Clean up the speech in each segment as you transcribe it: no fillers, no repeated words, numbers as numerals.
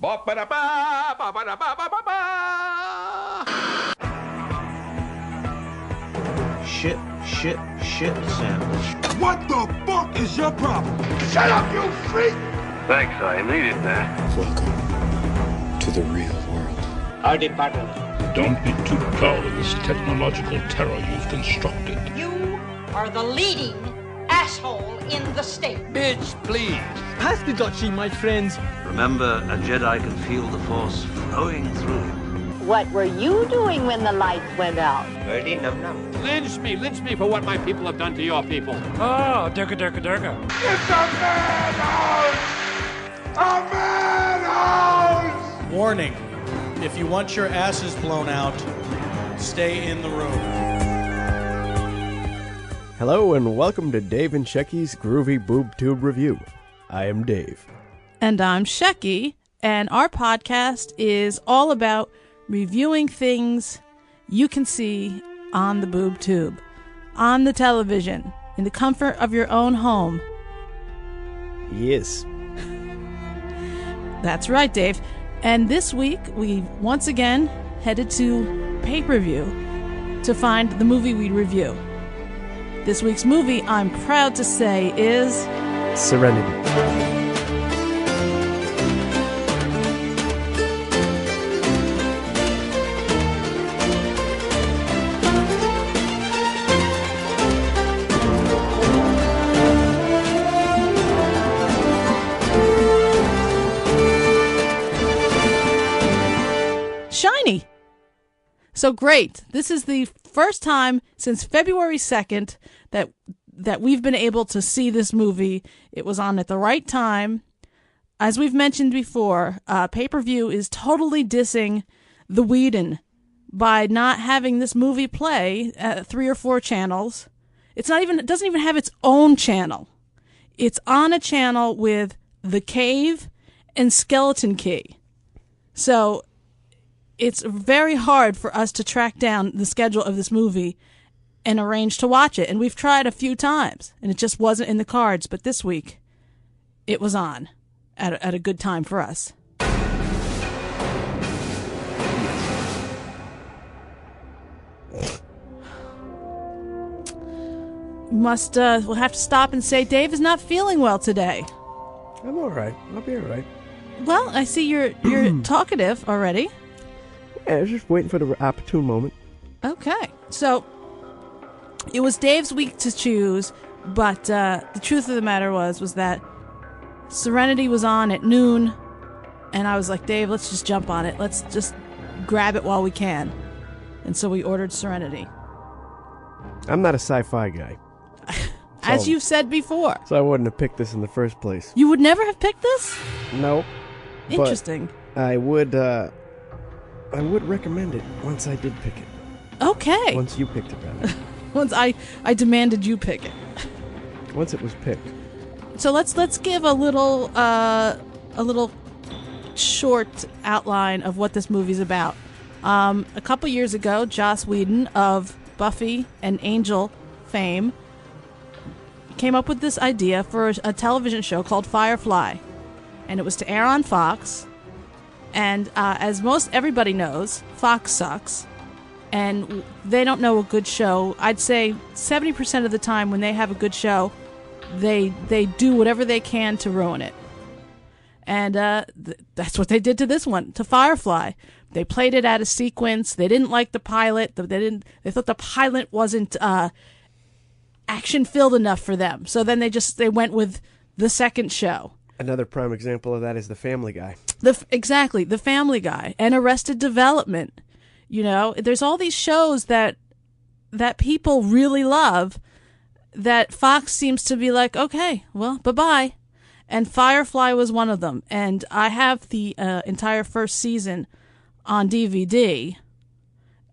Ba-ba-da-ba, ba-ba-da-ba-ba-ba-ba. Shit sandwich. What the fuck is your problem? Shut up, you freak! Thanks, I needed that. Welcome to the real world. Howdy, partner. Don't be too proud of this technological terror you've constructed. You are the leading asshole in the state. Bitch, please. Pass the Dutchie, my friends. Remember, a Jedi can feel the Force flowing through him. What were you doing when the lights went out? Birdie num-num. Lynch me for what my people have done to your people. Oh, durga, durga, durga. It's a madhouse! A madhouse! Warning, if you want your asses blown out, stay in the room. Hello and welcome to Dave and Shecky's Groovy Boob Tube Review. I am Dave. And I'm Shecky, and our podcast is all about reviewing things you can see on the boob tube, on the television, in the comfort of your own home. Yes. That's right, Dave. And this week, we once again headed to pay-per-view to find the movie we'd review. This week's movie, I'm proud to say, is Serenity. Shiny. So great. This is the first time since February 2nd that we've been able to see this movie. It was on at the right time. As we've mentioned before, pay-per-view is totally dissing the Whedon by not having this movie play at 3 or 4 channels. It doesn't even have its own channel. It's on a channel with The Cave and Skeleton Key. So it's very hard for us to track down the schedule of this movie and arrange to watch it. And we've tried a few times, and it just wasn't in the cards. But this week, it was on at a good time for us. We'll have to stop and say Dave is not feeling well today. I'm all right. I'll be all right. Well, I see you're talkative already. Yeah, I was just waiting for the opportune moment. Okay. So, it was Dave's week to choose, but the truth of the matter was that Serenity was on at noon, and I was like, Dave, let's just jump on it. Let's just grab it while we can. And so we ordered Serenity. I'm not a sci-fi guy. As you've said before. So I wouldn't have picked this in the first place. You would never have picked this? No. Interesting. I would recommend it once I did pick it. Okay. Once you picked it, rather. Once I demanded you pick it. Once it was picked. So let's give a little short outline of what this movie's about. A couple years ago, Joss Whedon of Buffy and Angel fame came up with this idea for a television show called Firefly, and it was to air on Fox. And as most everybody knows, Fox sucks, and they don't know a good show. I'd say 70% of the time when they have a good show, they do whatever they can to ruin it. And that's what they did to this one, to Firefly. They played it out of sequence. They didn't like the pilot. They thought the pilot wasn't action-filled enough for them. So then they went with the second show. Another prime example of that is The Family Guy. Exactly, The Family Guy and Arrested Development. You know, there's all these shows that people really love that Fox seems to be like, okay, well, bye-bye. And Firefly was one of them. And I have the entire first season on DVD,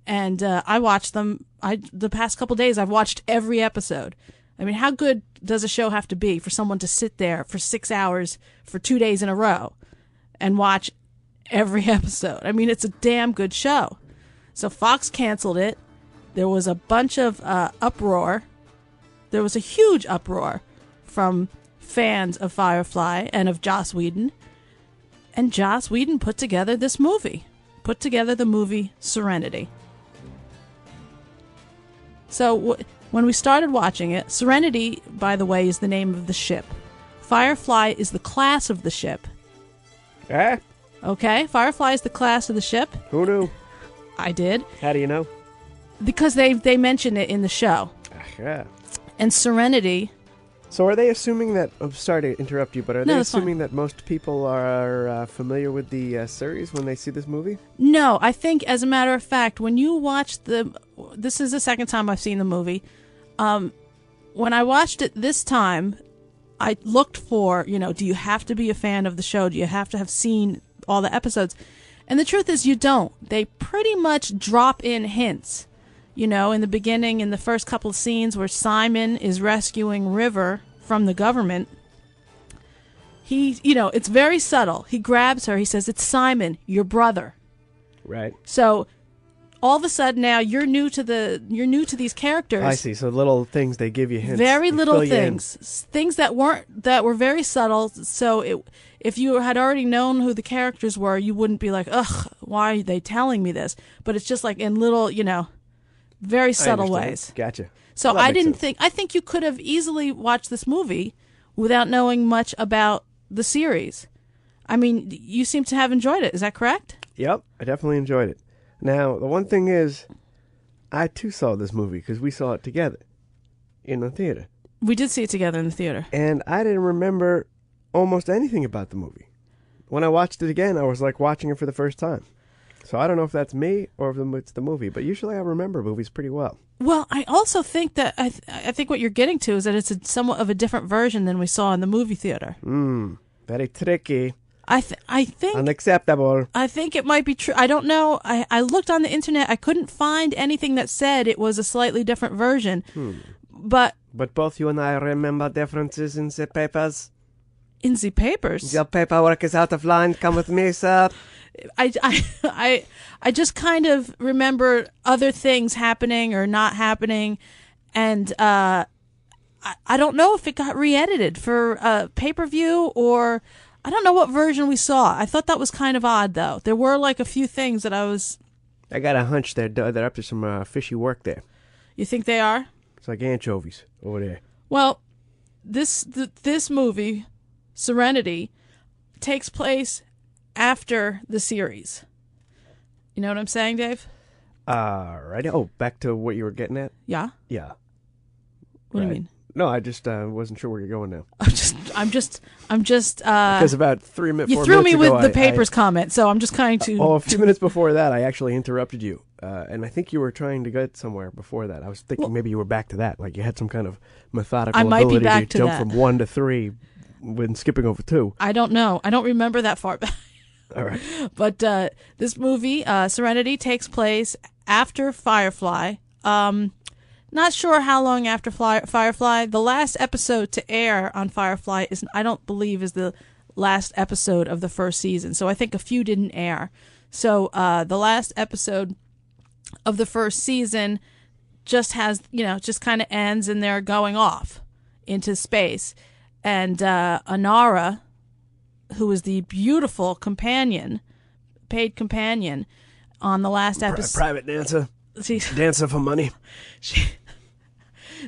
and I watched them. The past couple days, I've watched every episode. I mean, how good does a show have to be for someone to sit there for 6 hours for 2 days in a row and watch every episode? I mean, it's a damn good show. So Fox canceled it. There was a bunch of uproar. There was a huge uproar from fans of Firefly and of Joss Whedon. And Joss Whedon put together this movie. Put together the movie Serenity. So when we started watching it, Serenity, by the way, is the name of the ship. Firefly is the class of the ship. Eh? Okay, Firefly is the class of the ship. Who knew? I did. How do you know? Because they mention it in the show. Yeah. And Serenity... So are they assuming that... I'm sorry to interrupt you, but are they assuming fine. that most people are familiar with the series when they see this movie? No, I think, as a matter of fact, when you watch this is the second time I've seen the movie. When I watched it this time, I looked for, do you have to be a fan of the show? Do you have to have seen all the episodes? And the truth is you don't. They pretty much drop in hints. In the beginning, in the first couple of scenes where Simon is rescuing River from the government, it's very subtle. He grabs her. He says, "It's Simon, your brother." Right. So all of a sudden now you're new to these characters. I see. So little things they give you hints. Very little things. Things that were very subtle. So if you had already known who the characters were, you wouldn't be like, "Ugh, why are they telling me this?" But it's just like in little, very subtle ways. Gotcha. So well, I think you could have easily watched this movie without knowing much about the series. I mean, you seem to have enjoyed it. Is that correct? Yep, I definitely enjoyed it. Now, the one thing is, I too saw this movie because we saw it together in the theater. We did see it together in the theater. And I didn't remember almost anything about the movie. When I watched it again, I was like watching it for the first time. So I don't know if that's me or if it's the movie, but usually I remember movies pretty well. Well, I also think that I think what you're getting to is that it's somewhat of a different version than we saw in the movie theater. Very tricky. I think unacceptable. I think it might be true. I don't know. I looked on the internet. I couldn't find anything that said it was a slightly different version. But both you and I remember differences in the papers. In the papers? Your paperwork is out of line. Come with me, sir. I just kind of remember other things happening or not happening, and I don't know if it got re-edited for pay-per-view or I don't know what version we saw. I thought that was kind of odd, though. There were like a few things that I got a hunch they're up to some fishy work there. You think they are? It's like anchovies over there. Well, this movie, Serenity, takes place after the series. You know what I'm saying, Dave? Right. Oh, back to what you were getting at? Yeah? Yeah. What do you mean? No, I just wasn't sure where you're going now. I'm just because about 3 minutes you threw me with the papers comment, so I'm just kind to a few minutes before that I actually interrupted you. And I think you were trying to get somewhere before that. I was thinking maybe you were back to that, like you had some kind of methodical ability to jump from 1 to 3 when skipping over 2. I don't know. I don't remember that far back. All right. But this movie, Serenity, takes place after Firefly. Not sure how long after Firefly. The last episode to air on Firefly I don't believe is the last episode of the first season. So I think a few didn't air. So the last episode of the first season just has, just kind of ends and they're going off into space. And Inara, who is the beautiful paid companion on the last episode. Private dancer. Dancer for money.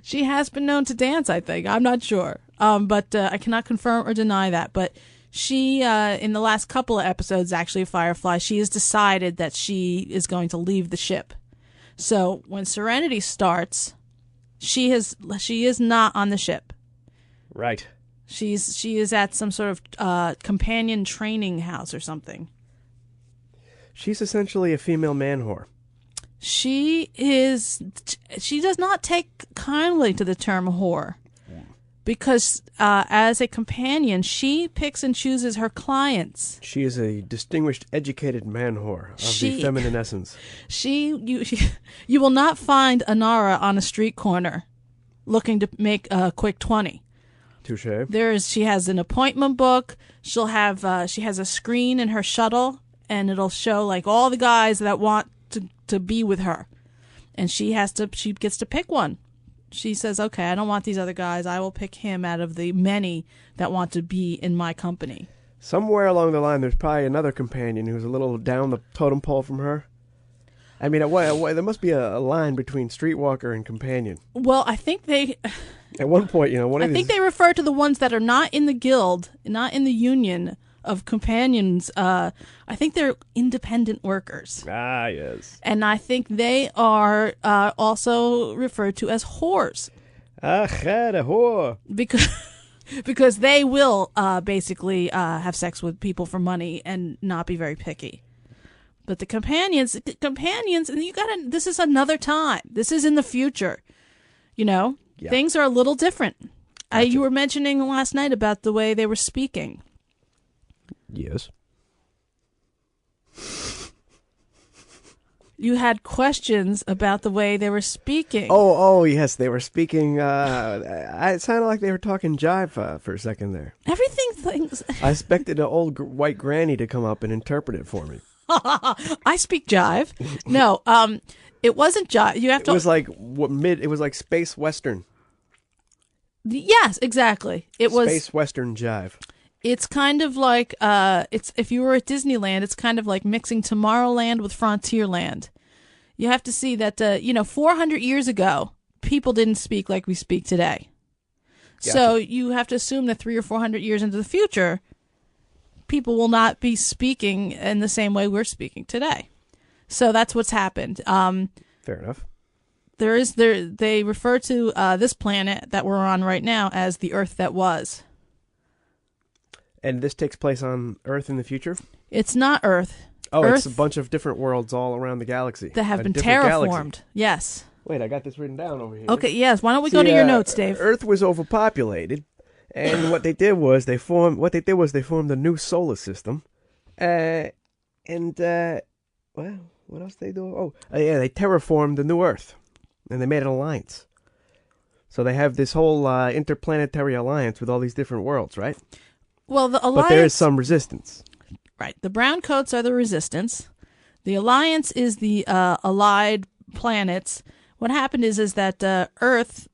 She has been known to dance, I think. I'm not sure. But I cannot confirm or deny that. But she, in the last couple of episodes, actually, of Firefly, she has decided that she is going to leave the ship. So when Serenity starts, she is not on the ship. Right. She is at some sort of companion training house or something. She's essentially a female man whore. She does not take kindly to the term whore because as a companion, she picks and chooses her clients. She is a distinguished, educated man whore of the feminine essence. You will not find Inara on a street corner looking to make a quick 20. Touché. She has an appointment book. She has a screen in her shuttle, and it'll show like all the guys that want to be with her, and she gets to pick one. She says, "Okay, I don't want these other guys. I will pick him out of the many that want to be in my company." Somewhere along the line, there's probably another companion who's a little down the totem pole from her. I mean, there must be a line between Streetwalker and companion. Well, I think they... At one point, I think they refer to the ones that are not in the guild, not in the union of companions. I think they're independent workers. Ah, yes. And I think they are also referred to as whores. Ah, a whore. Because they will basically have sex with people for money and not be very picky. But the companions, and this is another time. This is in the future. Yeah. Things are a little different. Gotcha. You were mentioning last night about the way they were speaking. Yes. You had questions about the way they were speaking. Oh, yes, they were speaking. It sounded like they were talking jive for a second there. I expected an old white granny to come up and interpret it for me. I speak jive. No, it wasn't jive. You have to. It was like It was like space western. Yes, exactly. It was space western jive. It's kind of like if you were at Disneyland, it's kind of like mixing Tomorrowland with Frontierland. You have to see that 400 years ago, people didn't speak like we speak today. Gotcha. So you have to assume that 300 or 400 years into the future, people will not be speaking in the same way we're speaking today. So that's what's happened. Fair enough. They refer to this planet that we're on right now as the Earth that was. And this takes place on Earth in the future? It's not Earth. Oh, Earth, it's a bunch of different worlds all around the galaxy. That have been terraformed. Galaxy. Yes. Wait, I got this written down over here. Okay, yes. Why don't we go to your notes, Dave? Earth was overpopulated, and what they did was they formed a new solar system. Well, what else they do? They terraformed the new Earth, and they made an alliance. So they have this whole interplanetary alliance with all these different worlds, right? Well, the alliance... But there is some resistance. Right. The brown coats are the resistance. The alliance is the allied planets. What happened is that Earth,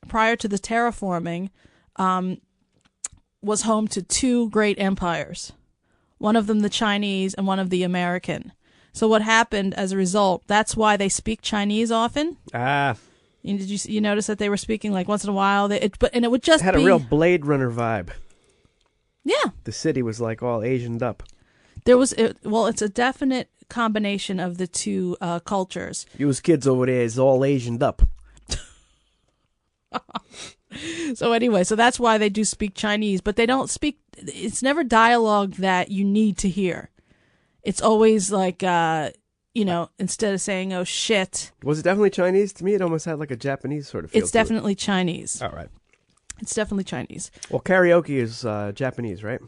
prior to the terraforming, was home to two great empires. One of them the Chinese and one of the American. So what happened as a result, that's why they speak Chinese often. Ah. Did you notice that they were speaking like once in a while? It would just had a real Blade Runner vibe. Yeah. The city was like all Asianed up. It's a definite combination of the two cultures. Those kids over there is all Asianed up. So anyway, that's why they do speak Chinese, but they don't speak, it's never dialogue that you need to hear. It's always like, instead of saying, oh shit. Was it definitely Chinese? To me, it almost had like a Japanese sort of feel. It's definitely Chinese. All right. It's definitely Chinese. Well, karaoke is Japanese, right?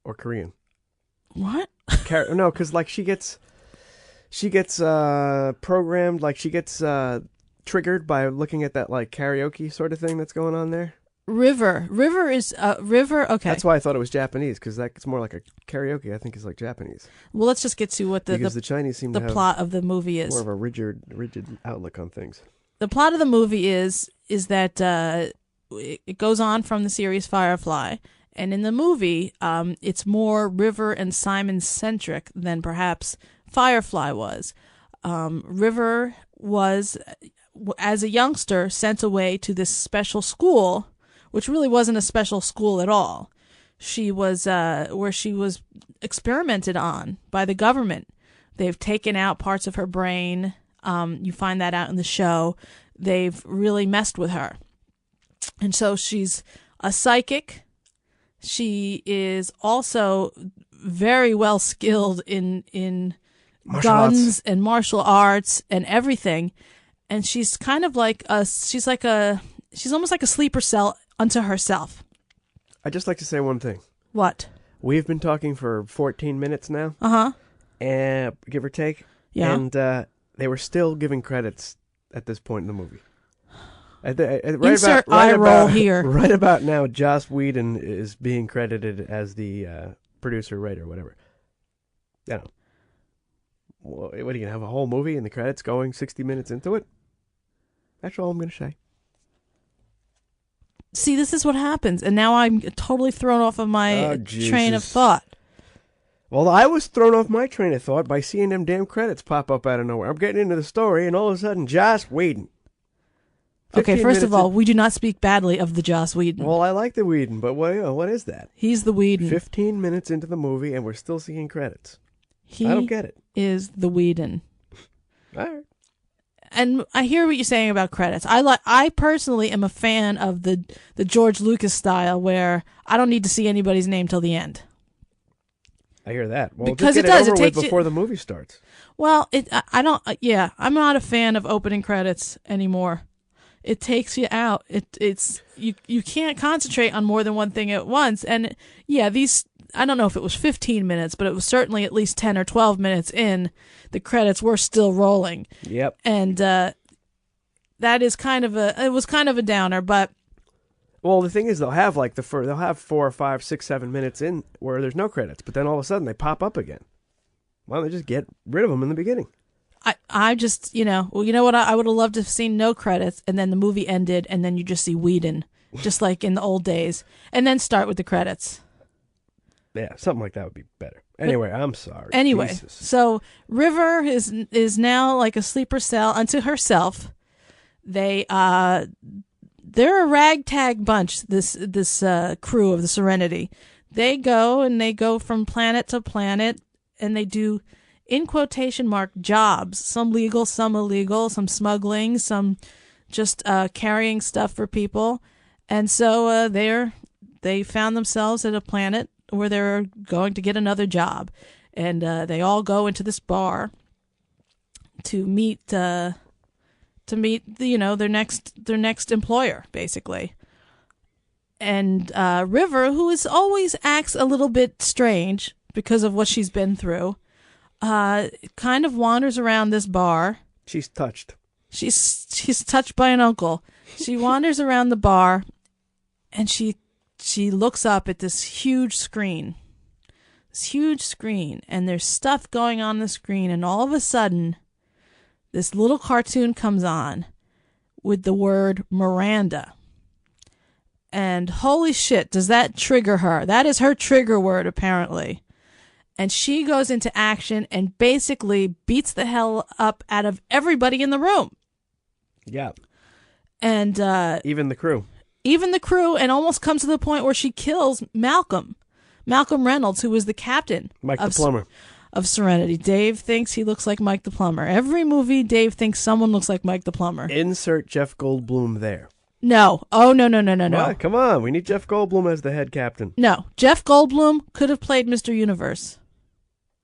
Or Korean. What? No, because like she gets programmed, like she gets triggered by looking at that like karaoke sort of thing that's going on there. River is River. Okay, that's why I thought it was Japanese, because it's more like a karaoke. I think is like Japanese. Well, let's just get to what the Chinese seem to have plot of the movie is. More of a rigid outlook on things. The plot of the movie is that it goes on from the series Firefly. And in the movie, it's more River and Simon centric than perhaps Firefly was. River was, as a youngster, sent away to this special school, which really wasn't a special school at all. She was where she was experimented on by the government. They've taken out parts of her brain. You find that out in the show. They've really messed with her, and so she's a psychic. She is also very well skilled in guns and martial arts and everything. And she's kind of like she's almost like a sleeper cell unto herself. I'd just like to say one thing. What? We've been talking for 14 minutes now. Uh-huh. And give or take. Yeah. And they were still giving credits at this point in the movie. Insert eye roll here. Right about now, Joss Whedon is being credited as the producer, writer, whatever. Yeah. What are you going to have a whole movie and the credits going 60 minutes into it? That's all I'm going to say. see, this is what happens, and now I'm totally thrown off of my train of thought. Well, I was thrown off my train of thought by seeing them damn credits pop up out of nowhere. I'm getting into the story, and all of a sudden, Joss Whedon. Okay, first of all, we do not speak badly of the Joss Whedon. Well, I like the Whedon, but what is that? He's the Whedon. 15 minutes into the movie, and we're still seeing credits. I don't get it. He is the Whedon. All right. And I hear what you're saying about credits. I personally am a fan of the George Lucas style, where I don't need to see anybody's name till the end. I hear that. Well, because just get it over with before the movie starts. Well, I don't. Yeah, I'm not a fan of opening credits anymore. It takes you out. It's you can't concentrate on more than one thing at once. And yeah, I don't know if it was 15 minutes, but it was certainly at least 10 or 12 minutes in. The credits were still rolling. Yep. And that is it was kind of a downer, but. Well, the thing is, they'll have 4 or 5, 6, 7 minutes in where there's no credits, but then all of a sudden they pop up again. Why don't they just get rid of them in the beginning? I just, you know what? I would have loved to have seen no credits, and then the movie ended, and then you just see Whedon, just like in the old days, and then start with the credits. Yeah, something like that would be better. Anyway, I'm sorry. Anyway, Jesus. So River is now like a sleeper cell unto herself. They're a ragtag bunch. This crew of the Serenity. They go from planet to planet, and they do, in quotation mark, jobs. Some legal, some illegal, some smuggling, some just carrying stuff for people. And so they found themselves at a planet where they're going to get another job, and they all go into this bar to meet their next employer, basically. And River, who always acts a little bit strange because of what she's been through, kind of wanders around this bar. She's touched. She's touched by an uncle. She wanders around the bar, and she looks up at this huge screen. And there's stuff going on the screen, and all of a sudden, this little cartoon comes on with the word Miranda. And holy shit, does that trigger her? That is her trigger word, apparently. And she goes into action and basically beats the hell up out of everybody in the room. Yeah. And even the crew. And almost comes to the point where she kills Malcolm Reynolds, who was the captain. Mike the Plumber. Of Serenity. Dave thinks he looks like Mike the Plumber. Every movie, Dave thinks someone looks like Mike the Plumber. Insert Jeff Goldblum there. No. Oh, no. What? Come on. We need Jeff Goldblum as the head captain. No. Jeff Goldblum could have played Mr. Universe.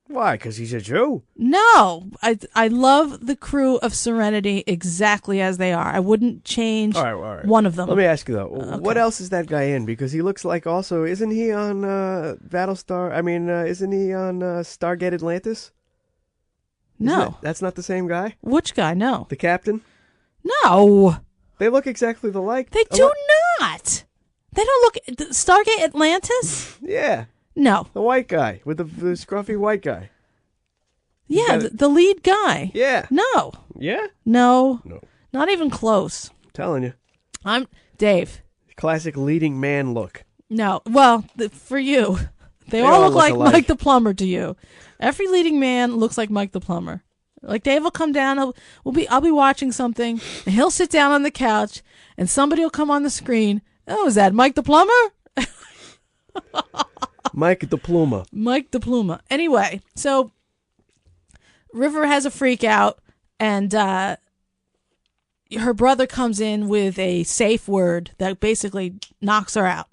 Why? Because he's a Jew? No. I love the crew of Serenity exactly as they are. I wouldn't change all right. one of them. Let me ask you, though. What else is that guy in? Because he looks like also... Isn't he on Battlestar... isn't he on Stargate Atlantis? No. That's not the same guy? Which guy? No. The captain? No. They look exactly alike. They do not. They don't look... Stargate Atlantis? Yeah. No. The white guy with the scruffy white guy. Yeah, the lead guy. Yeah. No. Yeah? No. Not even close. I'm telling you. I'm Dave. Classic leading man look. No. Well, for you. They all look like alike. Mike the Plumber to you. Every leading man looks like Mike the Plumber. Like Dave will come down, I'll be watching something, and he'll sit down on the couch, and somebody will come on the screen. Oh, is that Mike the Plumber? Mike the Pluma. Mike the Pluma. Anyway, so River has a freak out, and her brother comes in with a safe word that basically knocks her out.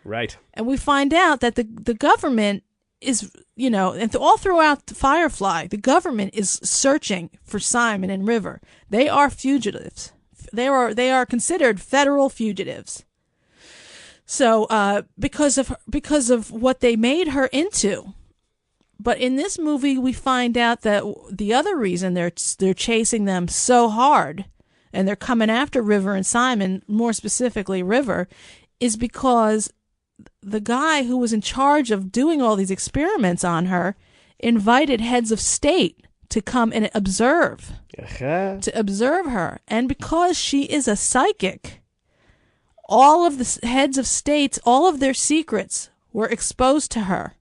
Right. And we find out that the government is, and all throughout Firefly, the government is searching for Simon and River. They are fugitives. They are considered federal fugitives. So, because of what they made her into. But in this movie, we find out that the other reason they're chasing them so hard, and they're coming after River and Simon, more specifically River, is because the guy who was in charge of doing all these experiments on her invited heads of state to come and observe her. And because she is a psychic, all of the heads of states, all of their secrets were exposed to her.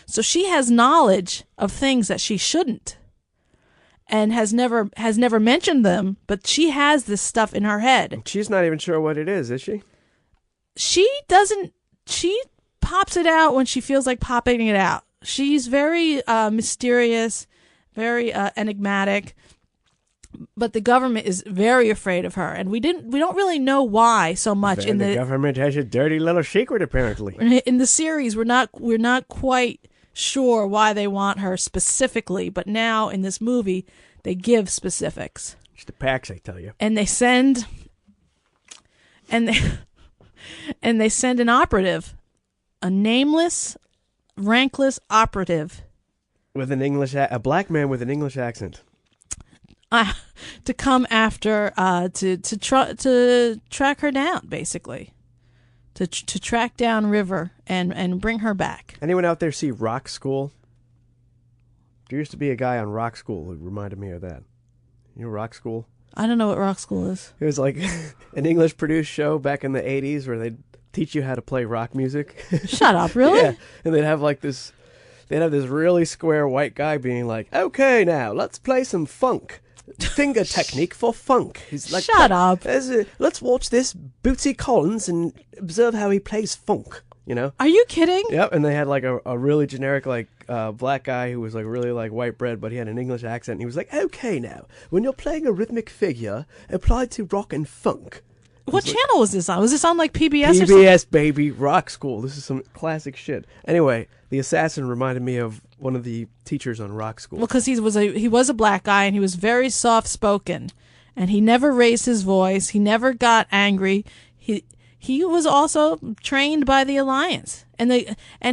So she has knowledge of things that she shouldn't, and has never mentioned them, but she has this stuff in her head. She's not even sure what it is she? She doesn't. She pops it out when she feels like popping it out. She's very mysterious, very enigmatic, but the government is very afraid of her, and we don't really know why so much. The government has a dirty little secret, apparently. In the series, we're not quite sure why they want her specifically, but now in this movie, they give specifics. It's the PAX, I tell you. And they send, and they send an operative, a nameless, rankless operative, with a black man with an English accent, to come after, to track her down, basically. To track down River and bring her back. Anyone out there see Rock School? There used to be a guy on Rock School who reminded me of that. You know Rock School? I don't know what Rock School is. It was like an English produced show back in the 80s where they'd teach you how to play rock music. Shut up, really? Yeah. And they'd have this really square white guy being like, okay, now let's play some funk. Finger technique for funk. He's like, shut up. Let's watch this Bootsy Collins and observe how he plays funk. You know? Are you kidding? Yep. And they had like a really generic black guy who was like really like white bread, but he had an English accent. And he was like, okay, now when you're playing a rhythmic figure applied to rock and funk. What channel was this on? Was this on like PBS? PBS, baby, Rock School. This is some classic shit. Anyway, the assassin reminded me of one of the teachers on Rock School. Well, because he was a black guy and he was very soft spoken, and he never raised his voice. He never got angry. He was also trained by the Alliance, and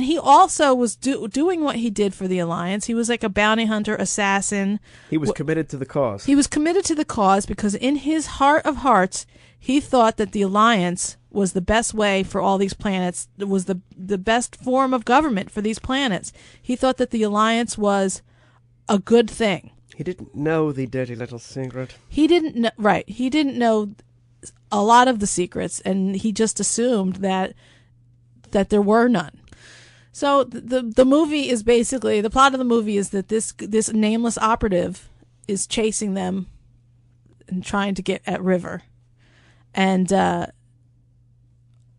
he also was doing what he did for the Alliance. He was like a bounty hunter, assassin. He was committed to the cause. He was committed to the cause because in his heart of hearts, he thought that the Alliance was the best way for all these planets. It was the best form of government for these planets. He thought that the Alliance was a good thing. He didn't know the dirty little secret. He didn't know, right. He didn't know a lot of the secrets, and he just assumed that there were none. So the movie is basically, the plot of the movie is that this nameless operative is chasing them and trying to get at River. And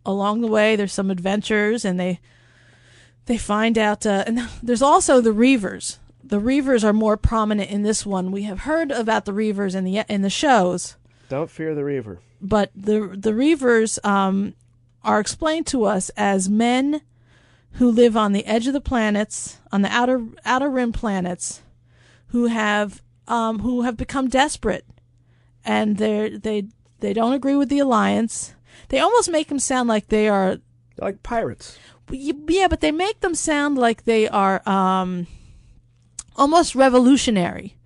along the way, there's some adventures, and they find out. And there's also the Reavers. The Reavers are more prominent in this one. We have heard about the Reavers in the shows. Don't fear the Reaver. But the Reavers are explained to us as men who live on the edge of the planets, on the outer rim planets, who have become desperate, and they don't agree with the Alliance. They almost make them sound like they are like pirates. Yeah, but they make them sound like they are almost revolutionary,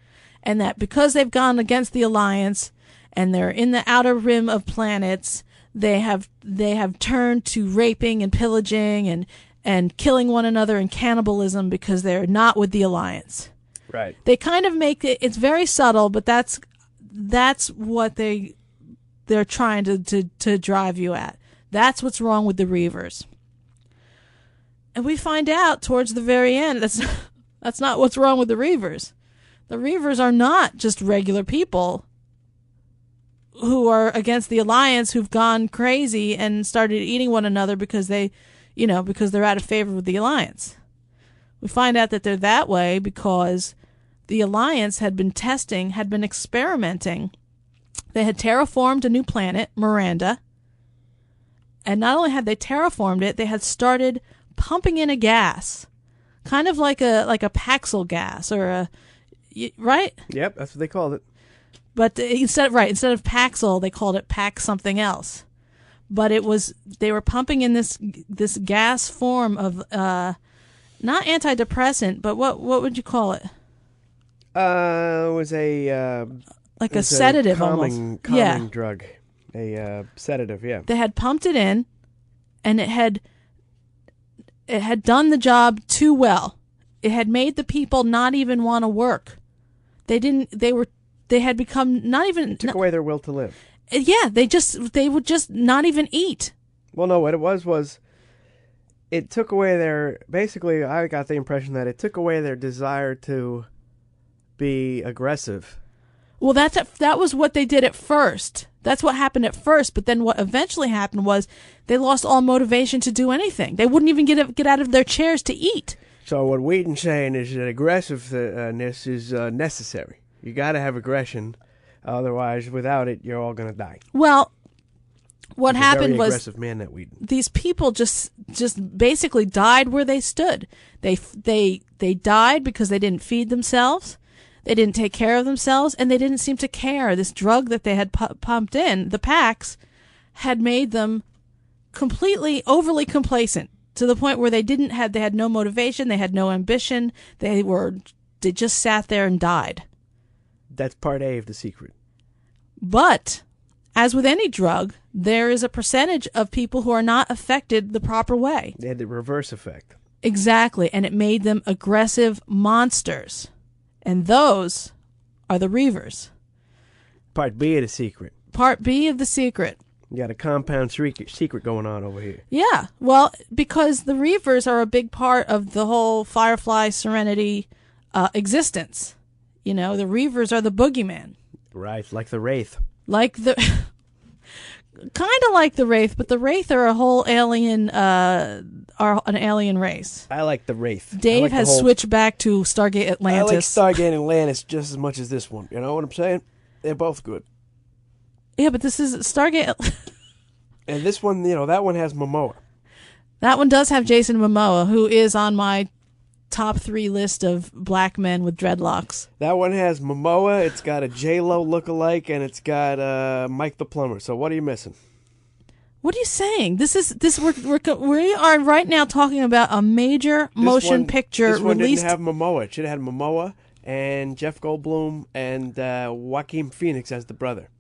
and that because they've gone against the Alliance and they're in the outer rim of planets, they have turned to raping and pillaging and killing one another and cannibalism because they're not with the Alliance. Right. They kind of make it. It's very subtle, but that's what they're trying to drive you at. That's what's wrong with the Reavers. And we find out towards the very end that's not what's wrong with the Reavers. The Reavers are not just regular people who are against the Alliance, who've gone crazy and started eating one another because they're out of favor with the Alliance. We find out that they're that way because the Alliance had been experimenting. They had terraformed a new planet, Miranda. And not only had they terraformed it, they had started pumping in a gas, kind of like a Paxil gas right? Yep, that's what they called it. But instead of Paxil, they called it Pax something else. But they were pumping in this gas form of not antidepressant, but what would you call it? It was a like a sedative, calming drug, a sedative. Yeah, they had pumped it in, and it had done the job too well. It had made the people not even want to work. They had become not even took away their will to live. Yeah, they would just not even eat. Well, no, what it was it took away basically, I got the impression that it took away their desire to be aggressive. Well, that was what they did at first. That's what happened at first, but then what eventually happened was they lost all motivation to do anything. They wouldn't even get out of their chairs to eat. So what Whedon's saying is that aggressiveness is necessary. You got to have aggression, otherwise, without it, you're all going to die. Well, what happened was aggressive man, that Whedon. These people just basically died where they stood. They died because they didn't feed themselves. They didn't take care of themselves, and they didn't seem to care. This drug that they had pumped in, the packs, had made them completely overly complacent to the point where they had no motivation, they had no ambition, they just sat there and died. That's part A of the secret. But as with any drug, there is a percentage of people who are not affected the proper way. They had the reverse effect. Exactly, and it made them aggressive monsters. And those are the Reavers. Part B of the secret. Part B of the secret. You got a compound secret going on over here. Yeah, well, because the Reavers are a big part of the whole Firefly Serenity existence. You know, the Reavers are the boogeyman. Right, like the Wraith. Kind of like the Wraith, but the Wraith are a whole alien, are an alien race. I like the Wraith. Dave has switched back to Stargate Atlantis. I like Stargate Atlantis just as much as this one. You know what I'm saying? They're both good. Yeah, but this is Stargate. And this one, that one has Momoa. That one does have Jason Momoa, who is on my top 3 list of black men with dreadlocks. That one has Momoa, it's got a J-Lo lookalike, and it's got Mike the Plumber. So what are you missing? What are you saying? We are right now talking about a major motion picture this one released. Didn't have Momoa. It should have had Momoa and Jeff Goldblum and Joaquin Phoenix as the brother.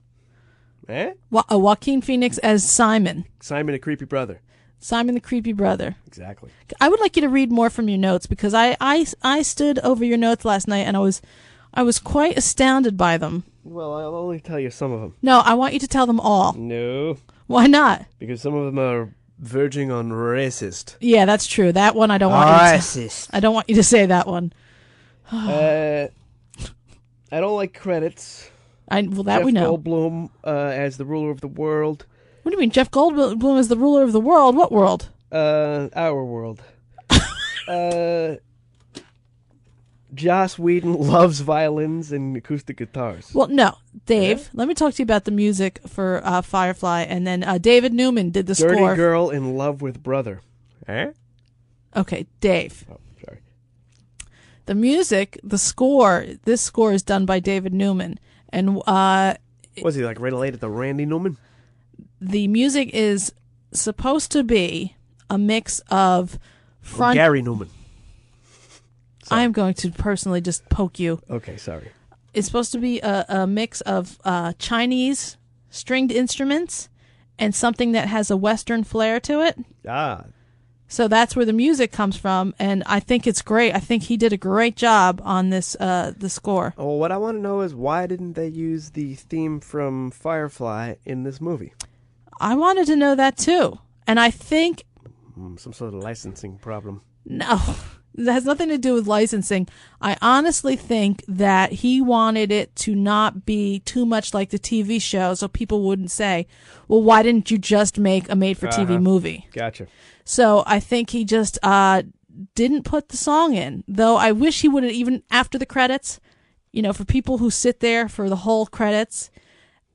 Eh? Joaquin Phoenix as Simon. Simon, the creepy brother. Simon the creepy brother. Exactly. I would like you to read more from your notes because I stood over your notes last night and I was quite astounded by them. Well, I'll only tell you some of them. No, I want you to tell them all. No. Why not? Because some of them are verging on racist. Yeah, that's true. That one I don't want racist. I don't want you to say that one. I don't like credits. That we know. Jeff Goldblum as the ruler of the world. What do you mean, Jeff Goldblum is the ruler of the world? What world? Our world. Joss Whedon loves violins and acoustic guitars. Well, no. Dave, let me talk to you about the music for Firefly, and then David Newman did the Dirty score. Dirty Girl in Love with Brother. Eh? Okay, Dave. Oh, sorry. The music, this score is done by David Newman. And was he related to Randy Newman? The music is supposed to be a mix of Gary Newman. I am going to personally just poke you. Okay, sorry. It's supposed to be a mix of Chinese stringed instruments and something that has a Western flair to it. Ah. So that's where the music comes from, and I think it's great. I think he did a great job on this the score. Well, what I want to know is why didn't they use the theme from Firefly in this movie? I wanted to know that too, and I think some sort of licensing problem. No, it has nothing to do with licensing. I honestly think that he wanted it to not be too much like the TV show, so people wouldn't say, "Well, why didn't you just make a made-for-TV movie?" Gotcha. So I think he just didn't put the song in, though I wish he would have, even after the credits, for people who sit there for the whole credits,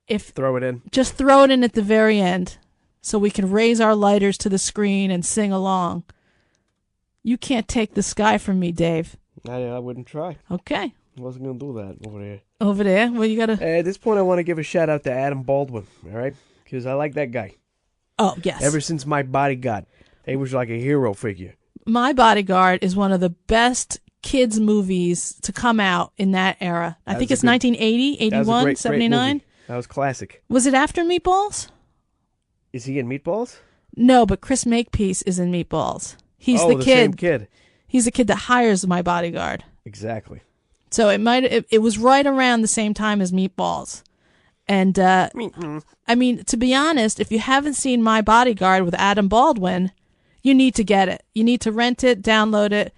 throw it in. Just throw it in at the very end so we can raise our lighters to the screen and sing along. You can't take the sky from me, Dave. I wouldn't try. Okay. I wasn't going to do that over there. Over there? Well, you got to... At this point, I want to give a shout out to Adam Baldwin, all right? Because I like that guy. Oh, yes. Ever since My Bodyguard. He was like a hero figure. My Bodyguard is one of the best kids' movies to come out in that era. I think it's 1980, 81, 79. That was classic. Was it after Meatballs? Is he in Meatballs? No, but Chris Makepeace is in Meatballs. He's the kid. Same kid. He's the kid that hires My Bodyguard. Exactly. So it was right around the same time as Meatballs. And, I mean, to be honest, if you haven't seen My Bodyguard with Adam Baldwin, you need to get it. You need to rent it, download it.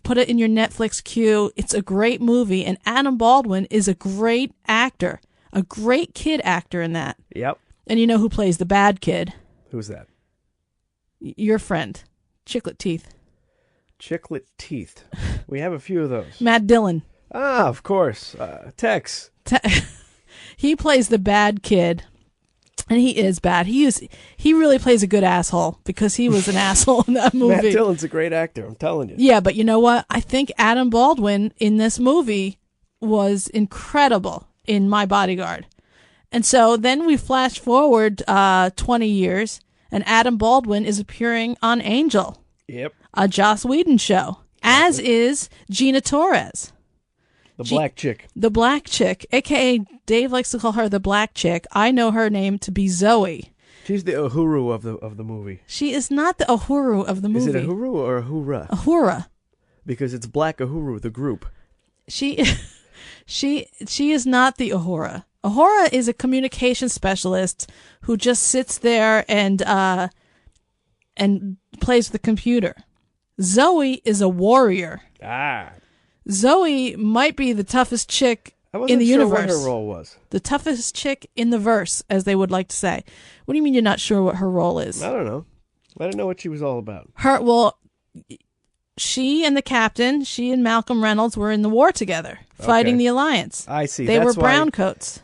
Put it in your Netflix queue. It's a great movie, and Adam Baldwin is a great actor, a great kid actor in that. Yep. And you know who plays the bad kid? Who's that? Your friend, Chiclet Teeth. Chiclet Teeth. We have a few of those. Matt Dillon. Ah, of course. Tex. He plays the bad kid, and he is bad. He really plays a good asshole because he was an asshole in that movie. Matt Dillon's a great actor, I'm telling you. Yeah, but you know what? I think Adam Baldwin in this movie was incredible in My Bodyguard. And so then we flash forward 20 years, and Adam Baldwin is appearing on Angel. Yep. A Joss Whedon show, as is Gina Torres. The black chick. The black chick, a.k.a. Dave likes to call her the black chick. I know her name to be Zoey. She's the Uhuru of the movie. She is not the Uhuru of the movie. Is it Uhuru or Uhura? Uhura. Because it's Black Uhuru, the group. She is not the Uhura. Uhura is a communication specialist who just sits there and plays the computer. Zoey is a warrior. Ah. Zoey might be the toughest chick in the universe. I wasn't sure what her role was. The toughest chick in the verse, as they would like to say. What do you mean you're not sure what her role is? I don't know. I didn't know what she was all about. She and the captain, she and Malcolm Reynolds were in the war together, fighting the Alliance. I see. They were browncoats.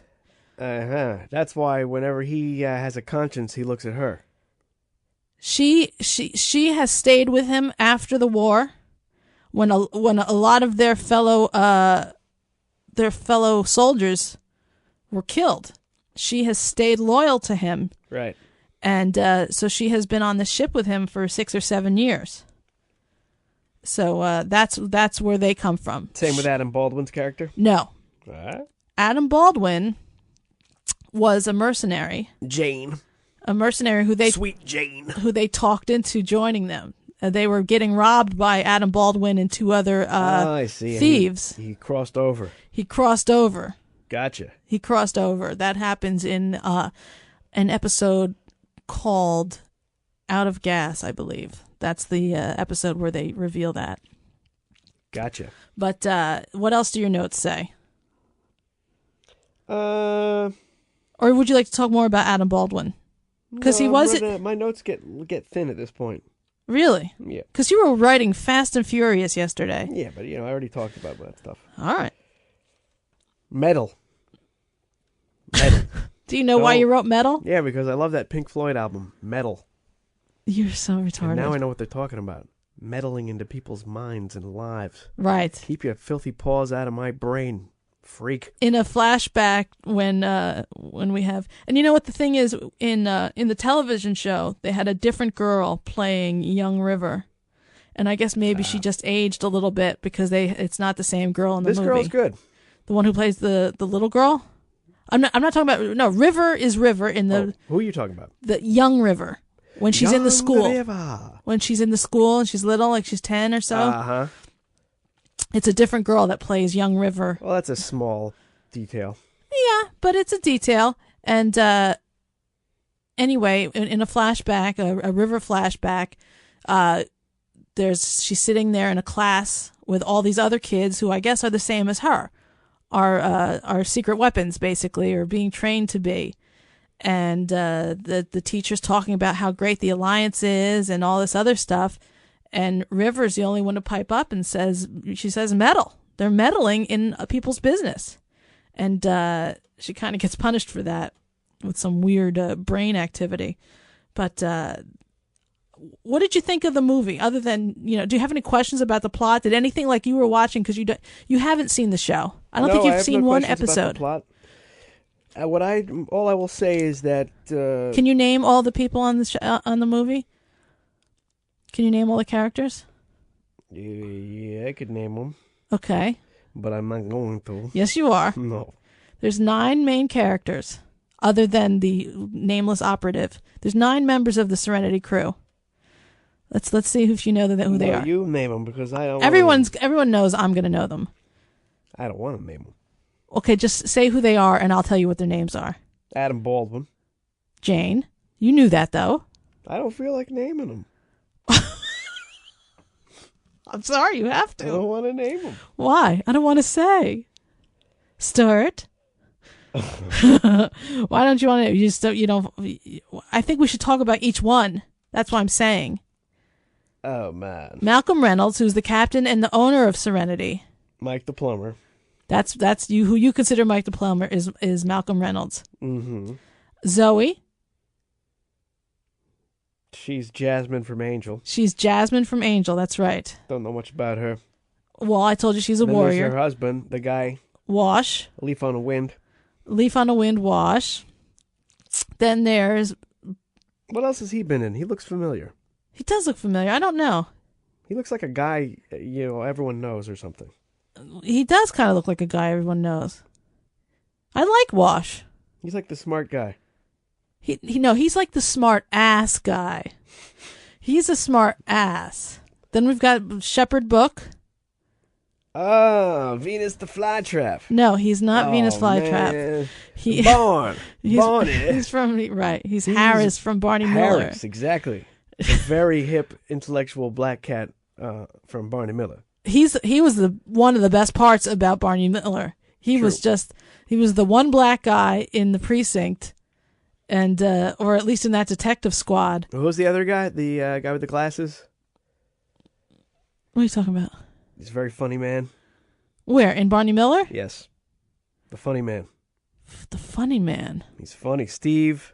That's why whenever he has a conscience, he looks at her. She has stayed with him after the war, when a lot of their fellow soldiers were killed. She has stayed loyal to him. Right. And so she has been on the ship with him for 6 or 7 years. So that's where they come from. Same with Adam Baldwin's character? No. What? Adam Baldwin was a mercenary. Jane. A mercenary Sweet Jane. who they talked into joining them. They were getting robbed by Adam Baldwin and 2 other I see. thieves. He crossed over. Gotcha. He crossed over. That happens in an episode called Out of Gas, I believe. That's the episode where they reveal that. Gotcha. But what else do your notes say? Or would you like to talk more about Adam Baldwin? Because he wasn't. My notes get thin at this point. Really? Yeah. Because you were writing Fast and Furious yesterday. Yeah, but I already talked about that stuff. All right. Metal. Do you know why you wrote Metal? Yeah, because I love that Pink Floyd album, Metal. You're so retarded. And now I know what they're talking about. Meddling into people's minds and lives. Right. Keep your filthy paws out of my brain, freak. In a flashback when we have, and you know what the thing is, in the television show they had a different girl playing young River, and I guess maybe she just aged a little bit because it's not the same girl in the movie. This girl's good. The one who plays the little girl. I'm not talking about, no, River is River in the. Who are you talking about? The young River. When she's in the school. River. When she's in the school and she's little, like she's 10 or so. Uh-huh. It's a different girl that plays young River. Well, that's a small detail. Yeah, but it's a detail. And anyway, in a flashback, a River flashback, she's sitting there in a class with all these other kids who I guess are the same as her, are secret weapons basically, or being trained to be. And the teacher's talking about how great the Alliance is and all this other stuff. And River's the only one to pipe up and she says meddle. They're meddling in people's business. And she kind of gets punished for that with some weird brain activity. But what did you think of the movie? Other than, do you have any questions about the plot? Did anything like you were watching, because you haven't seen the show. I don't think you've seen one episode. About the plot. All I will say is that. Can you name all the people on the on the movie? Can you name all the characters? Yeah, I could name them. Okay. But I'm not going to. Yes, you are. No. There's 9 main characters, other than the nameless operative. There's 9 members of the Serenity crew. Let's see if you know who they are. You name them, because I don't. Everyone knows I'm going to know them. I don't want to name them. Okay, just say who they are, and I'll tell you what their names are. Adam Baldwin. Jane. You knew that, though. I don't feel like naming them. I'm sorry, you have to. I don't want to name them. Why? I don't want to say. Stuart. Why don't you want to? You don't. I think we should talk about each one. That's what I'm saying. Oh man. Malcolm Reynolds, who's the captain and the owner of Serenity. Mike the plumber. That's you. Who you consider Mike the plumber is Malcolm Reynolds. Mm-hmm. Zoey. She's Jasmine from Angel. She's Jasmine from Angel. That's right. Don't know much about her. Well, I told you she's a then warrior. There's her husband, the guy. Wash. A leaf on the wind. Leaf on the wind. Wash. Then there's. What else has he been in? He looks familiar. He does look familiar. I don't know. He looks like a guy, everyone knows or something. He does kind of look like a guy everyone knows. I like Wash. He's like the smart guy. He's like the smart ass guy. He's a smart ass. Then we've got Shepherd Book. Oh, Venus the Flytrap. No, he's not Venus Flytrap. He's from He's Harris from Barney Miller. Harris, exactly. A very hip, intellectual black cat from Barney Miller. He was one of the best parts about Barney Miller. He was the one black guy in the precinct, and or at least in that detective squad. Who's the other guy? The guy with the glasses? What are you talking about? He's a very funny man. Where, in Barney Miller? Yes. The funny man. The funny man. He's funny. Steve.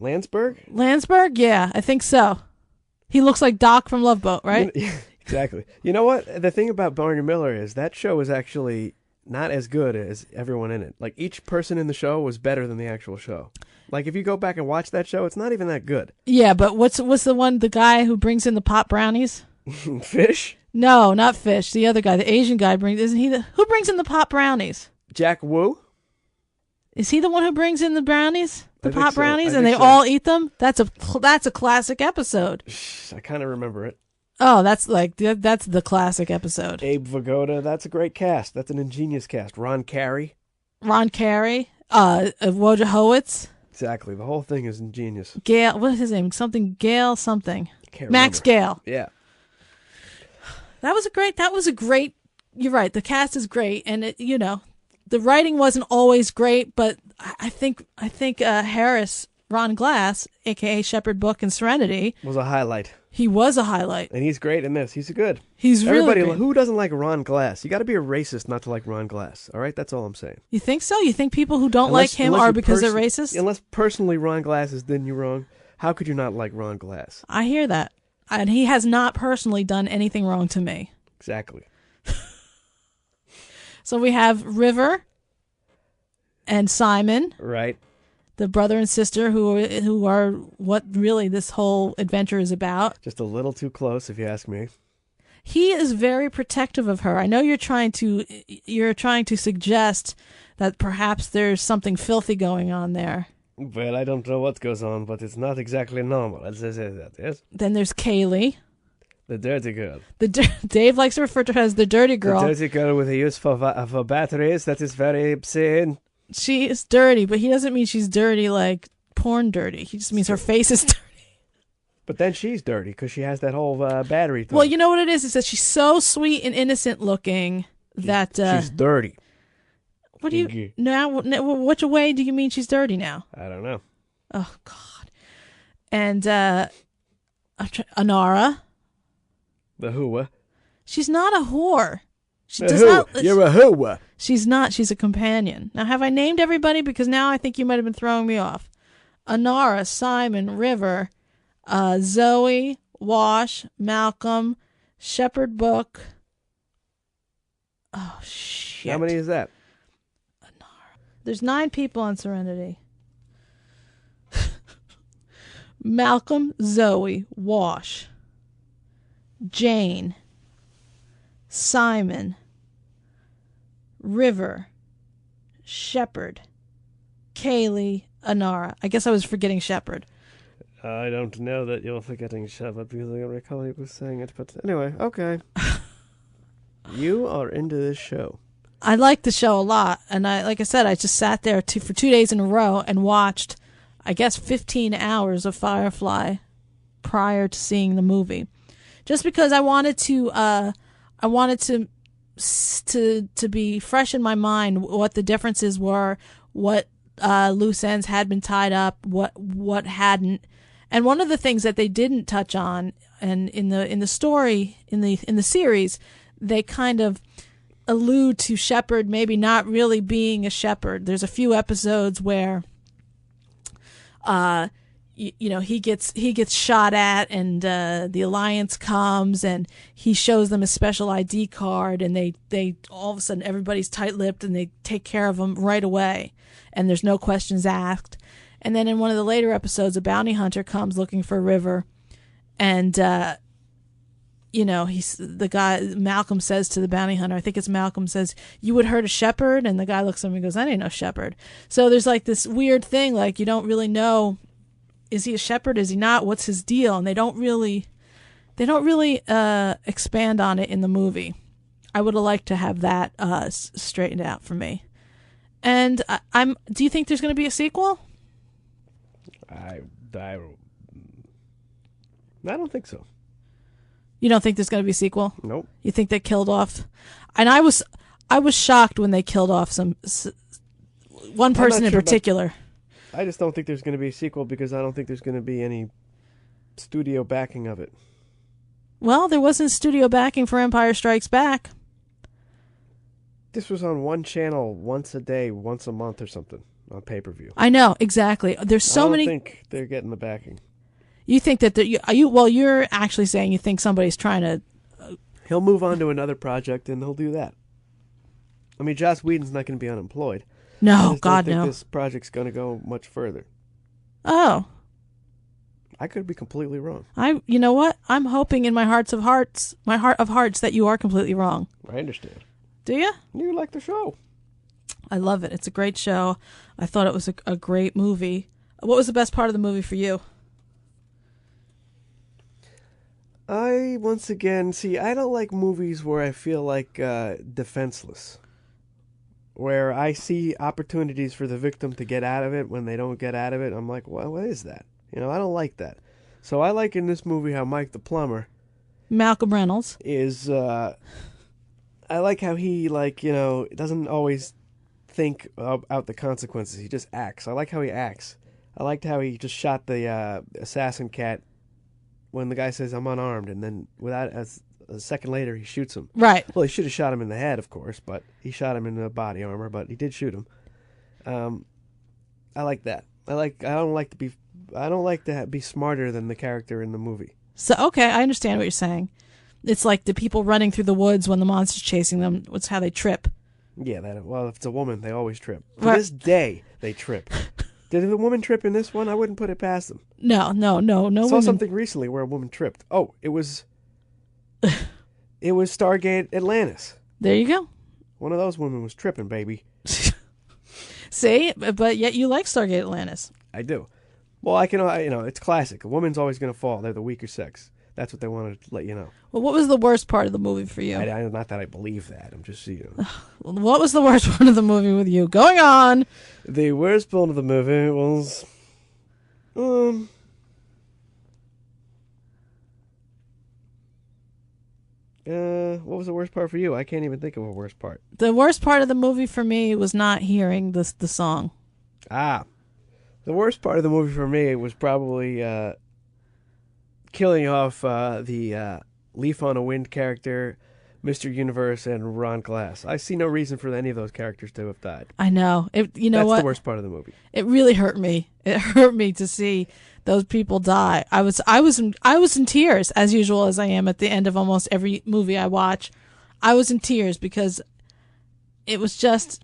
Landsberg? Landsberg? Yeah, I think so. He looks like Doc from Love Boat, right? Exactly. You know what? The thing about Barney Miller is that show is actually not as good as everyone in it. Like, each person in the show was better than the actual show. Like, if you go back and watch that show, it's not even that good. Yeah, but what's the guy who brings in the pot brownies? Fish? No, not Fish. The other guy, the Asian guy, who brings in the pot brownies? Jack Wu? Is he the one who brings in the brownies? The pot brownies? So. And they all eat them? That's a classic episode. I kind of remember it. Oh, that's the classic episode. Abe Vigoda, that's a great cast. That's an ingenious cast. Ron Carey. Wojciechowicz. Exactly. The whole thing is ingenious. Gale, what is his name? Gale something. remember. Max Gale. Yeah. That was a great, you're right, the cast is great, and the writing wasn't always great, but I think Harris, Ron Glass, aka Shepherd Book and Serenity, was a highlight. He was a highlight. And he's great in this. He's good. He's really Everybody, great. Who doesn't like Ron Glass? You got to be a racist not to like Ron Glass. All right? That's all I'm saying. You think so? You think people who don't like him are because they're racist? Unless personally Ron Glass has done you wrong, how could you not like Ron Glass? I hear that. And he has not personally done anything wrong to me. Exactly. So we have River and Simon. Right. The brother and sister who are what really this whole adventure is about. Just a little too close, if you ask me. He is very protective of her. I know you're trying to suggest that perhaps there's something filthy going on there. Well, I don't know what goes on, but it's not exactly normal. I'll say that, yes? Then there's Kaylee. The dirty girl. Dave likes to refer to her as the dirty girl. The dirty girl with a use for batteries. That is very obscene. She is dirty, but he doesn't mean she's dirty like porn dirty. He just means her face is dirty. But then she's dirty because she has that whole battery thing. Well, you know what it is? It's that she's so sweet and innocent looking that... she's dirty. What do you... Now, which way do you mean she's dirty now? I don't know. Oh, God. And Inara. The whoa. She's not a whore. You're a whoa. She's not. She's a companion. Now, have I named everybody? Because now I think you might have been throwing me off. Inara, Simon, River, Zoey, Wash, Malcolm, Shepherd Book. Oh, shit. How many is that? Inara. There's 9 people on Serenity. Malcolm, Zoey, Wash, Jane, Simon, River, Shepherd, Kaylee, Inara. I guess I was forgetting Shepherd. I don't know that you're forgetting Shabbat because I recall you was saying it, but anyway, okay. You are into this show. I like the show a lot, and like I said, I just sat there for 2 days in a row and watched, I guess, 15 hours of Firefly prior to seeing the movie, just because I wanted to be fresh in my mind what the differences were, what loose ends had been tied up, what hadn't. And one of the things that they didn't touch on, and in the story in the series, they kind of allude to Shepard maybe not really being a Shepard. There's a few episodes where he gets shot at, and the Alliance comes and he shows them a special ID card, and they all of a sudden everybody's tight-lipped and they take care of him right away, and there's no questions asked. And then in one of the later episodes, a bounty hunter comes looking for River, and the guy, Malcolm, says to the bounty hunter, I think it's Malcolm, says, "You would hurt a shepherd?" And the guy looks at him and goes, "I ain't no shepherd." So there's like this weird thing, like you don't really know, is he a shepherd, is he not, what's his deal? And they don't really expand on it in the movie. I would have liked to have that straightened out for me. And do you think there's going to be a sequel? I don't think so. You don't think there's going to be a sequel? Nope. You think they killed off? And I was shocked when they killed off one person in particular. I just don't think there's going to be a sequel because I don't think there's going to be any studio backing of it. Well, there wasn't studio backing for Empire Strikes Back. This was on one channel once a day, once a month or something on pay-per-view. I know, exactly. There's so many. I don't think they're getting the backing. You think that you're actually saying you think somebody's trying to... He'll move on to another project and he'll do that. I mean, Joss Whedon's not going to be unemployed. No, God, no. I don't think this project's going to go much further. Oh. I could be completely wrong. You know what? I'm hoping in my heart of hearts, that you are completely wrong. I understand. Do you? You like the show. I love it. It's a great show. I thought it was a great movie. What was the best part of the movie for you? I don't like movies where I feel like defenseless. Where I see opportunities for the victim to get out of it when they don't get out of it. I'm like, well, what is that? I don't like that. So I like in this movie how Mike the Plumber, Malcolm Reynolds, is, I like how he, doesn't always think out the consequences. He just acts. I like how he acts. I liked how he just shot the assassin cat when the guy says, "I'm unarmed," and then a second later he shoots him. Right. Well, he should have shot him in the head, of course, but he shot him in the body armor, but he did shoot him. I like that. I don't like to be smarter than the character in the movie. So, okay, I understand what you're saying. It's like the people running through the woods when the monster's chasing them. It's how they trip. Yeah, if it's a woman, they always trip. To this day, they trip. Did the woman trip in this one? I wouldn't put it past them. No. I saw something recently where a woman tripped. Oh, it was Stargate Atlantis. There you go. One of those women was tripping, baby. See, but yet you like Stargate Atlantis. I do. Well, it's classic. A woman's always going to fall. They're the weaker sex. That's what they wanted to let you know. Well, what was the worst part of the movie for you? Not that I believe that. I'm just, What was the worst part of the movie with you? Going on. The worst part of the movie was... what was the worst part for you? I can't even think of a worst part. The worst part of the movie for me was not hearing the song. The worst part of the movie for me was probably killing off the Leaf on a Wind character, Mr. Universe, and Ron Glass. I see no reason for any of those characters to have died. I know. That's the worst part of the movie. It really hurt me. It hurt me to see those people die. I was in tears, as usual, as I am at the end of almost every movie I watch. I was in tears because it was just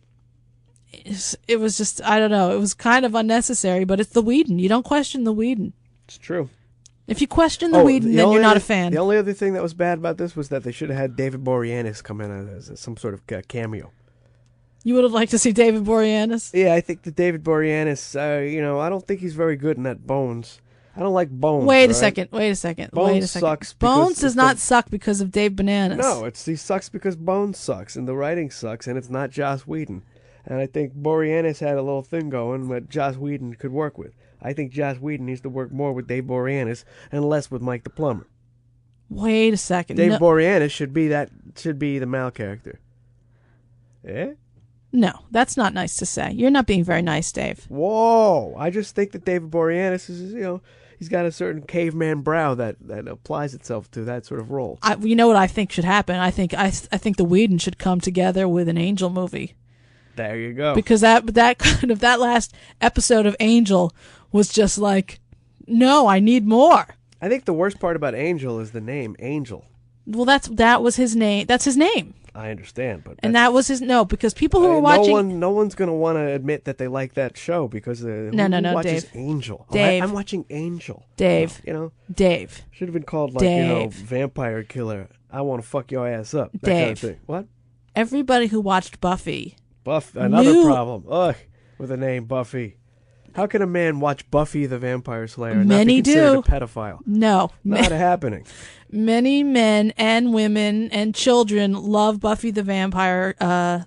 I don't know. It was kind of unnecessary, but it's the Whedon. You don't question the Whedon. It's true. If you question the Whedon, then you're not a fan. The only other thing that was bad about this was that they should have had David Boreanaz come in as some sort of cameo. You would have liked to see David Boreanaz? Yeah, I think that David Boreanaz, I don't think he's very good in that Bones. I don't like Bones. Wait a right? second. Bones sucks. Bones does not suck because of Dave Bananas. No, he sucks because Bones sucks, and the writing sucks, and it's not Joss Whedon. And I think Boreanaz had a little thing going that Joss Whedon could work with. I think Joss Whedon needs to work more with Dave Boreanaz and less with Mike the Plumber. Wait a second. Dave Boreanaz should be the Mal character. Eh? No, that's not nice to say. You're not being very nice, Dave. Whoa! I just think that David Boreanaz is, he's got a certain caveman brow that applies itself to that sort of role. You know what I think should happen? I think the Whedon should come together with an Angel movie. There you go. Because that last episode of Angel was just like, no, I need more. I think the worst part about Angel is the name Angel. Well, that was his name. That's his name. I understand, but that was his because people who are watching, no one's going to want to admit that they like that show because who watches Dave. Angel? Dave, I'm watching Angel. Dave, Dave should have been called Vampire Killer. I want to fuck your ass up. That Dave, kind of thing. What? Everybody who watched Buffy, another problem. Ugh, with the name Buffy. How can a man watch Buffy the Vampire Slayer and not be considered a pedophile? No. Not happening. Many men and women and children love Buffy the Vampire Slayer.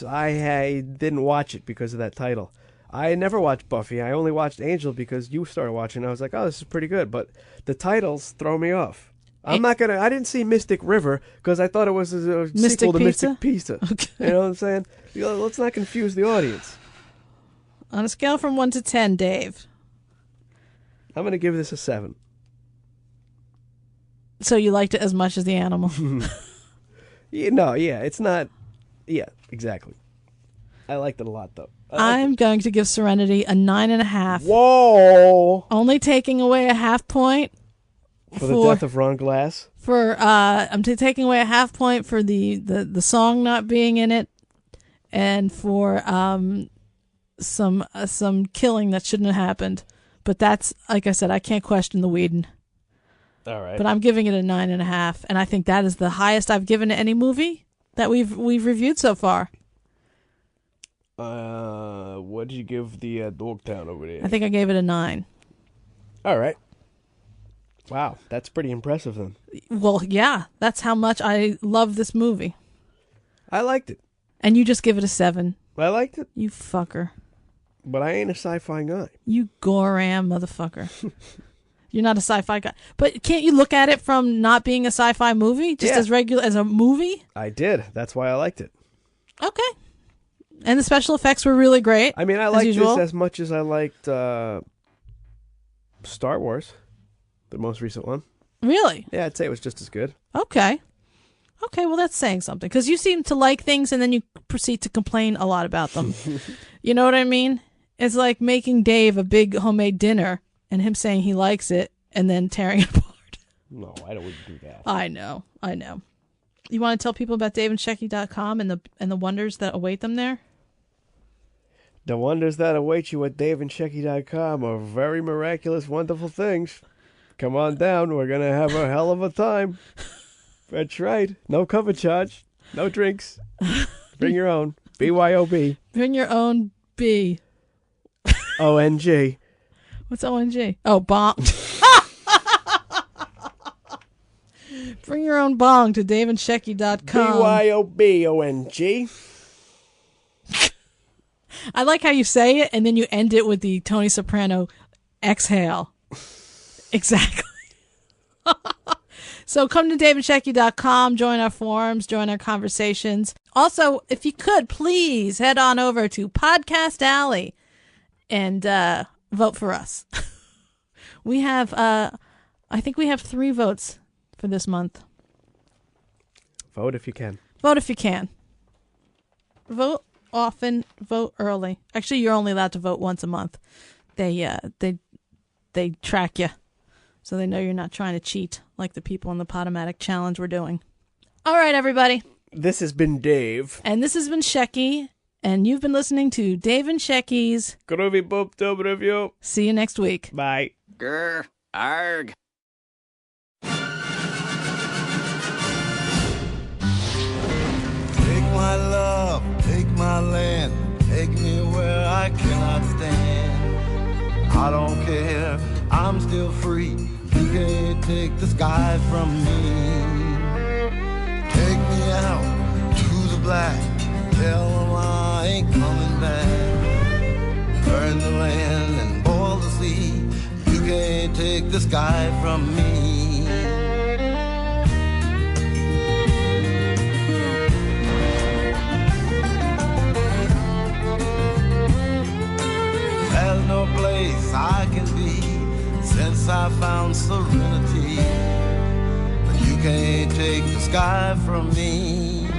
I didn't watch it because of that title. I never watched Buffy. I only watched Angel because you started watching. I was like, oh, this is pretty good. But the titles throw me off. I didn't see Mystic River because I thought it was a sequel to Mystic Pizza. Okay. You know what I'm saying? Let's not confuse the audience. On a scale from 1 to 10, Dave. I'm going to give this a 7. So you liked it as much as the animal? It's not. Yeah, exactly. I liked it a lot, though. I'm going to give Serenity a 9.5. Whoa! Only taking away a half point for the death of Ron Glass. I'm taking away a half point for the song not being in it, and for some killing that shouldn't have happened. But that's, like I said, I can't question the Whedon. All right. But I'm giving it a 9.5, and I think that is the highest I've given to any movie that we've reviewed so far. What did you give the Dogtown over there? I think I gave it a 9. All right. Wow, that's pretty impressive then. Well, yeah, that's how much I love this movie. I liked it. And you just give it a 7. I liked it. You fucker. But I ain't a sci-fi guy. You Goram motherfucker. You're not a sci-fi guy. But can't you look at it from not being a sci-fi movie? Just as regular as a movie? I did. That's why I liked it. Okay. And the special effects were really great. I mean, I liked this as much as I liked Star Wars, the most recent one. Really? Yeah, I'd say it was just as good. Okay. Okay, well, that's saying something. Because you seem to like things and then you proceed to complain a lot about them. You know what I mean? It's like making Dave a big homemade dinner and him saying he likes it and then tearing it apart. No, I don't do that. I know. You want to tell people about daveandshecky.com and the wonders that await them there? The wonders that await you at daveandshecky.com are very miraculous, wonderful things. Come on down. We're going to have a hell of a time. That's right. No cover charge. No drinks. Bring your own. BYOB. Bring your own B. ONG. What's ONG? Oh, bong. Bring your own bong to daveandshecky.com. BYOB-ONG. I like how you say it and then you end it with the Tony Soprano exhale. Exactly. So come to daveandshecky.com, join our forums, join our conversations. Also, if you could, please head on over to Podcast Alley and vote for us. We have, I think we have 3 votes for this month. Vote if you can. Vote if you can. Vote often, vote early. Actually, you're only allowed to vote once a month. They track you, so they know you're not trying to cheat like the people in the Potomatic Challenge were doing. All right, everybody. This has been Dave. And this has been Shecky. And you've been listening to Dave and Shecky's Groovy Boop Dub Review. See you next week. Bye. Grr. Arg. Take my love, take my land, take me where I cannot stand. I don't care I'm still free. You can't take the sky from me. Take me out to the black. Tell them I ain't coming back. Burn the land and boil the sea. You can't take the sky from me. There's no place I can be since I found serenity. But you can't take the sky from me.